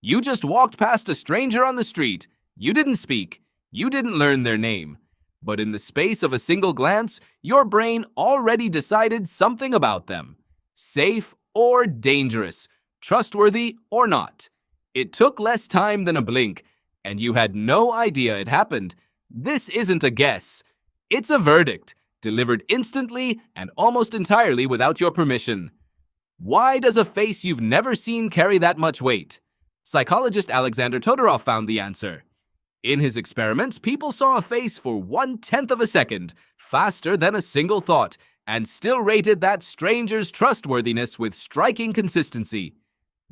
You just walked past a stranger on the street. You didn't speak. You didn't learn their name. But in the space of a single glance, your brain already decided something about them. Safe or dangerous, trustworthy or not. It took less time than a blink, and you had no idea it happened. This isn't a guess. It's a verdict, delivered instantly and almost entirely without your permission. Why does a face you've never seen carry that much weight? Psychologist Alexander Todorov found the answer. In his experiments, people saw a face for 1/10 of a second, faster than a single thought, and still rated that stranger's trustworthiness with striking consistency.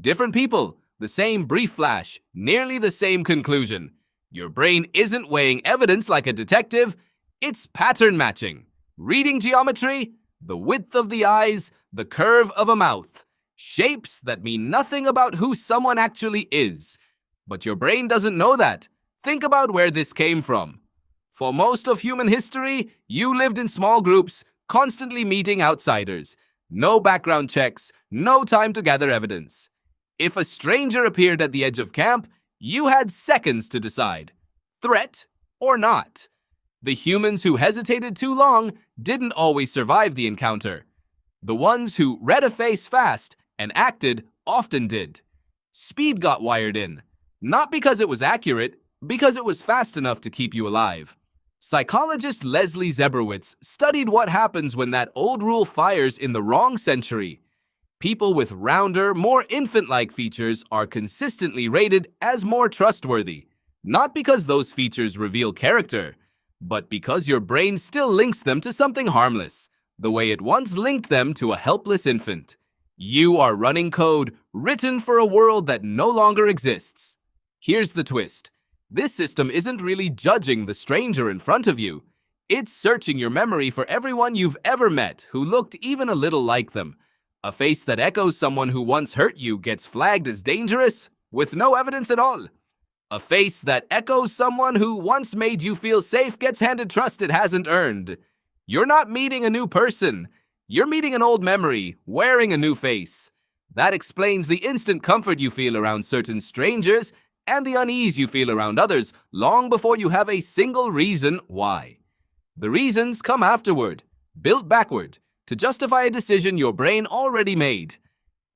Different people, the same brief flash, nearly the same conclusion. Your brain isn't weighing evidence like a detective, it's pattern matching. Reading geometry, the width of the eyes, the curve of a mouth. Shapes that mean nothing about who someone actually is. But your brain doesn't know that. Think about where this came from. For most of human history, you lived in small groups, constantly meeting outsiders. No background checks, no time to gather evidence. If a stranger appeared at the edge of camp, you had seconds to decide. Threat or not. The humans who hesitated too long didn't always survive the encounter. The ones who read a face fast and acted often did. Speed got wired in, not because it was accurate, because it was fast enough to keep you alive. Psychologist Leslie Zebrowitz studied what happens when that old rule fires in the wrong century. People with rounder, more infant-like features are consistently rated as more trustworthy, not because those features reveal character, but because your brain still links them to something harmless, the way it once linked them to a helpless infant. You are running code written for a world that no longer exists. Here's the twist. This system isn't really judging the stranger in front of you. It's searching your memory for everyone you've ever met who looked even a little like them. A face that echoes someone who once hurt you gets flagged as dangerous with no evidence at all. A face that echoes someone who once made you feel safe gets handed trust it hasn't earned. You're not meeting a new person. You're meeting an old memory, wearing a new face. That explains the instant comfort you feel around certain strangers and the unease you feel around others long before you have a single reason why. The reasons come afterward, built backward, to justify a decision your brain already made.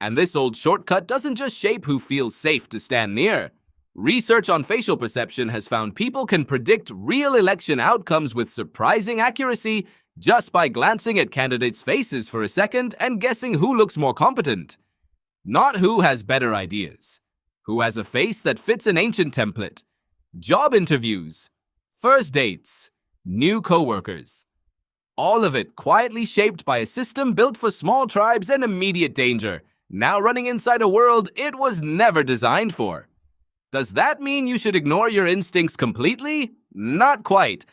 And this old shortcut doesn't just shape who feels safe to stand near. Research on facial perception has found people can predict real election outcomes with surprising accuracy just by glancing at candidates' faces for a second and guessing who looks more competent. Not who has better ideas. Who has a face that fits an ancient template. Job interviews, first dates, new coworkers. All of it quietly shaped by a system built for small tribes and immediate danger, now running inside a world it was never designed for. Does that mean you should ignore your instincts completely? Not quite.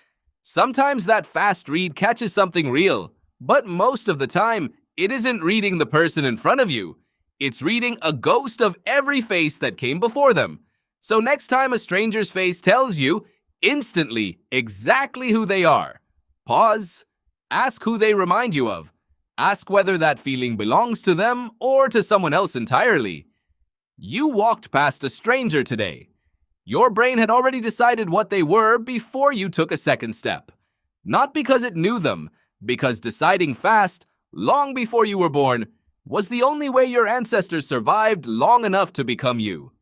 Sometimes that fast read catches something real, but most of the time, it isn't reading the person in front of you. It's reading a ghost of every face that came before them. So next time a stranger's face tells you instantly exactly who they are, pause, ask who they remind you of, ask whether that feeling belongs to them or to someone else entirely. You walked past a stranger today. Your brain had already decided what they were before you took a second step. Not because it knew them, because deciding fast, long before you were born, was the only way your ancestors survived long enough to become you.